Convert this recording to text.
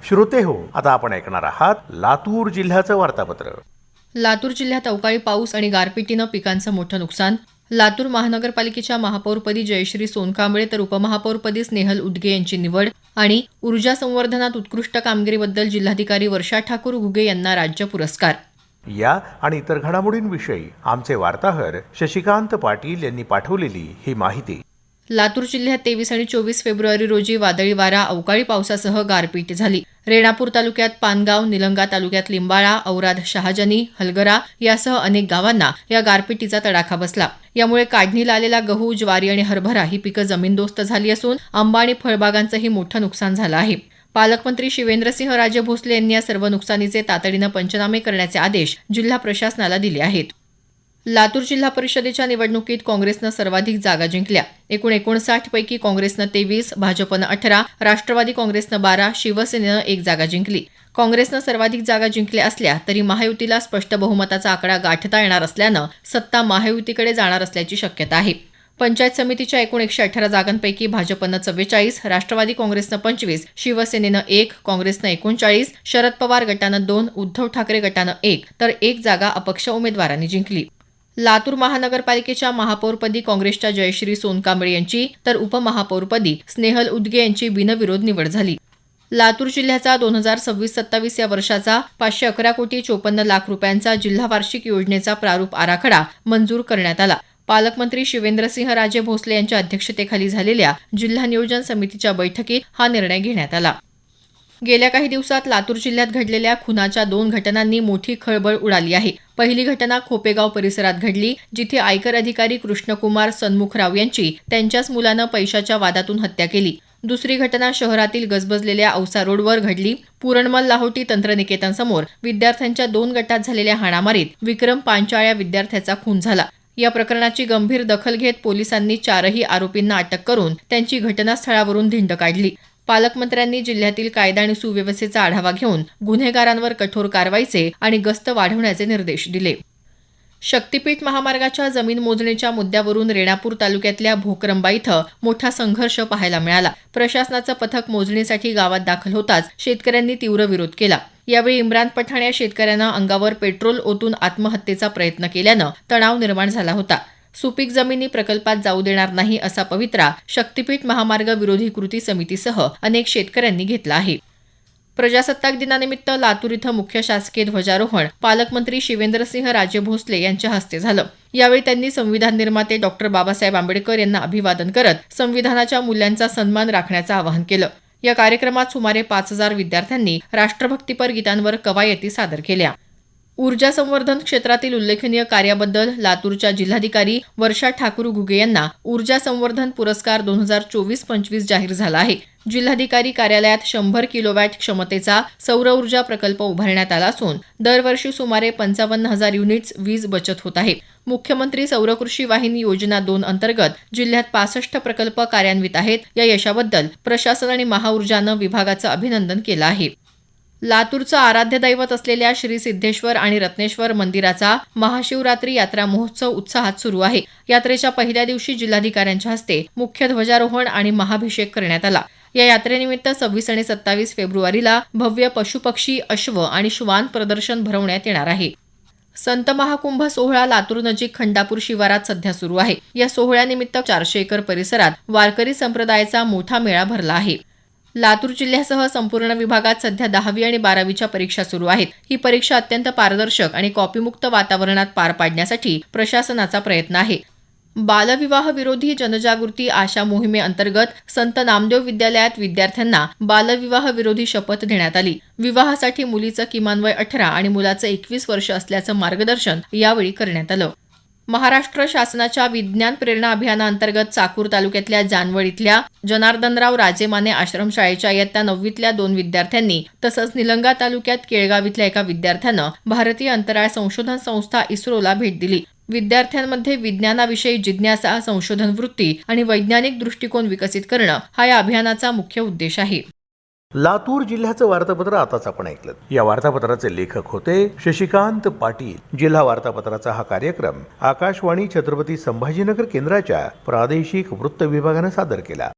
श्रोते हो, आता आपण ऐकणार आहात लातूर जिल्ह्याचं वार्तापत्र। लातूर जिल्ह्यात अवकाळी पाऊस आणि गारपिटीनं पिकांचं मोठं नुकसान। लातूर महानगरपालिकेच्या महापौरपदी जयश्री सोनकांबळे तर उपमहापौरपदी स्नेहल उदगे यांची निवड आणि ऊर्जा संवर्धनात उत्कृष्ट कामगिरीबद्दल जिल्हाधिकारी वर्षा ठाकूर घुगे यांना राज्य पुरस्कार। या आणि इतर घडामोडींविषयी आमचे वार्ताहर शशिकांत पाटील यांनी पाठवलेली ही माहिती। लातूर जिल्ह्यात 23 आणि 24 फेब्रुवारी रोजी वादळी वारा अवकाळी पावसासह गारपीट झाली। रेणापूर तालुक्यात पानगाव, निलंगा तालुक्यात लिंबाळा, औराद, शहाजनी, हलगरा यासह अनेक गावांना या गारपिटीचा तडाखा बसला। यामुळे काढणीला आलेला गहू, ज्वारी आणि हरभरा ही पिकं जमीनदोस्त झाली असून आंबा आणि फळबागांचंही मोठं नुकसान झालं आहे। पालकमंत्री शिवेंद्रसिंह राजे भोसले यांनी या सर्व नुकसानीचे तातडीनं पंचनामे करण्याचे आदेश जिल्हा प्रशासनाला दिले आहेत। लातूर जिल्हा परिषदेच्या निवडणुकीत काँग्रेसनं सर्वाधिक जागा जिंकल्या। एकूण 59 पैकी काँग्रेसनं 23, भाजपनं 18, राष्ट्रवादी काँग्रेसनं 12, शिवसेनेनं 1 जागा जिंकली। काँग्रेसनं सर्वाधिक जागा जिंकल्या असल्या तरी महायुतीला स्पष्ट बहुमताचा आकडा गाठता येणार असल्यानं सत्ता महायुतीकडे जाणार असल्याची शक्यता आहे। पंचायत समितीच्या एकूण 118 जागांपैकी भाजपनं 44, राष्ट्रवादी काँग्रेसनं 25, शिवसेनेनं 1, काँग्रेसनं 39, शरद पवार गटानं 2, उद्धव ठाकरे गटानं 1 तर 1 जागा अपक्ष उमेदवारांनी जिंकली। लातूर महानगरपालिकेच्या महापौरपदी काँग्रेसच्या जयश्री सोनकांबळे यांची तर उपमहापौरपदी स्नेहल उदगे यांची बिनविरोध निवड झाली। लातूर जिल्ह्याचा 2026-27 या वर्षाचा 511 कोटी 54 लाख रुपयांचा जिल्हा वार्षिक योजनेचा प्रारूप आराखडा मंजूर करण्यात आला। पालकमंत्री शिवेंद्रसिंह राजे भोसले यांच्या अध्यक्षतेखाली झालेल्या जिल्हा नियोजन समितीच्या बैठकीत हा निर्णय घेण्यात आला। गेल्या काही दिवसात लातूर जिल्ह्यात घडलेल्या खुनाच्या 2 घटनांनी मोठी खळबळ उडाली आहे। पहिली घटना खोपेगाव परिसरात घडली, जिथे आयकर अधिकारी कृष्णकुमार सन्मुखराव यांची त्यांच्याच मुलानं पैशाच्या वादातून हत्या केली। दुसरी घटना शहरातील गजबजलेल्या औसा रोडवर घडली। पूरणमल लाहोटी तंत्रनिकेतनसमोर विद्यार्थ्यांच्या 2 गटात झालेल्या हाणामारीत विक्रम पांचाळ या विद्यार्थ्याचा खून झाला। या प्रकरणाची गंभीर दखल घेत पोलिसांनी 4ही आरोपींना अटक करून त्यांची घटनास्थळावरून धिंड काढली। पालकमंत्र्यांनी जिल्ह्यातील कायदा आणि सुव्यवस्थेचा आढावा घेऊन गुन्हेगारांवर कठोर कारवाईचे आणि गस्त वाढवण्याचे निर्देश दिले। शक्तीपीठ महामार्गाच्या जमीन मोजणीच्या मुद्द्यावरून रेणापूर तालुक्यातल्या भोकरंबा इथं मोठा संघर्ष पाहायला मिळाला। प्रशासनाचं पथक मोजणीसाठी गावात दाखल होताच शेतकऱ्यांनी तीव्र विरोध केला। यावेळी इम्रान पठाण या शेतकऱ्यानं अंगावर पेट्रोल ओतून आत्महत्येचा प्रयत्न केल्यानं तणाव निर्माण झाला होता। सुपीक जमिनी प्रकल्पात जाऊ देणार नाही असा पवित्रा शक्तीपीठ महामार्ग विरोधी कृती समितीसह अनेक शेतकऱ्यांनी घेतला आहे। प्रजासत्ताक दिनानिमित्त लातूर इथं मुख्य शासकीय ध्वजारोहण पालकमंत्री शिवेंद्रसिंह राजे भोसले यांच्या हस्ते झालं। यावेळी त्यांनी संविधान निर्माते डॉक्टर बाबासाहेब आंबेडकर यांना अभिवादन करत संविधानाच्या मूल्यांचा सन्मान राखण्याचं आवाहन केलं। या कार्यक्रमात सुमारे 5000 विद्यार्थ्यांनी राष्ट्रभक्तीपर गीतांवर कवायती सादर केल्या। ऊर्जा संवर्धन क्षेत्रातील उल्लेखनीय कार्याबद्दल लातूरच्या जिल्हाधिकारी वर्षा ठाकूर घुगे यांना ऊर्जा संवर्धन पुरस्कार 2024-25 जाहीर झाला आहे। जिल्हाधिकारी कार्यालयात 100 किलोवॅट क्षमतेचा सौर ऊर्जा प्रकल्प उभारण्यात आला असून दरवर्षी सुमारे 55,000 युनिट्स वीज बचत होत आहे। मुख्यमंत्री सौर कृषी वाहिनी योजना 2 अंतर्गत जिल्ह्यात 65 प्रकल्प कार्यान्वित आहेत। या यशाबद्दल प्रशासन आणि महाऊर्जानं विभागाचं अभिनंदन केलं आहे। लातूरचं आराध्य दैवत असलेल्या श्री सिद्धेश्वर आणि रत्नेश्वर मंदिराचा महाशिवरात्री यात्रा महोत्सव उत्साहात सुरू आहे। यात्रेच्या पहिल्या दिवशी जिल्हाधिकाऱ्यांच्या हस्ते मुख्य ध्वजारोहण आणि महाभिषेक करण्यात आला। या यात्रेनिमित्त 26 आणि 27 फेब्रुवारीला भव्य पशुपक्षी, अश्व आणि श्वान प्रदर्शन भरवण्यात येणार आहे। संत महाकुंभ सोहळा लातूर नजीक खंडापूर शिवारात सध्या सुरू आहे। या सोहळ्यानिमित्त 400 एकर परिसरात वारकरी संप्रदायाचा मोठा मेळा भरला आहे। लातूर जिल्ह्यासह संपूर्ण विभागात सध्या 10वी आणि 12वीच्या परीक्षा सुरू आहेत। ही परीक्षा अत्यंत पारदर्शक आणि कॉपीमुक्त वातावरणात पार पाडण्यासाठी प्रशासनाचा प्रयत्न आहे। बालविवाह विरोधी जनजागृती आशा मोहिमेअंतर्गत संत नामदेव विद्यालयात विद्यार्थ्यांना बालविवाह विरोधी शपथ देण्यात आली। विवाहासाठी मुलीचं किमान वय 18 आणि मुलाचं 21 वर्ष असल्याचं मार्गदर्शन यावेळी करण्यात आलं। महाराष्ट्र शासनाच्या विज्ञान प्रेरणा अभियानाअंतर्गत चाकूर तालुक्यातल्या जानवड इथल्या जनार्दनराव राजेमाने आश्रमशाळेच्या इयत्ता 9वीतल्या 2 विद्यार्थ्यांनी तसंच निलंगा तालुक्यात केळगाव इथल्या एका विद्यार्थ्यानं भारतीय अंतराळ संशोधन संस्था इस्रोला भेट दिली। विद्यार्थ्यांमध्ये विज्ञानाविषयी जिज्ञासा, संशोधन वृत्ती आणि वैज्ञानिक दृष्टिकोन विकसित करणं हा या अभियानाचा मुख्य उद्देश आहे। लातूर जिल्ह्याचं वार्तापत्र आताच आपण ऐकलं। या वार्तापत्राचे लेखक होते शशिकांत पाटील। जिल्हा वार्तापत्राचा हा कार्यक्रम आकाशवाणी छत्रपती संभाजीनगर केंद्राच्या प्रादेशिक वृत्त विभागाने सादर केला।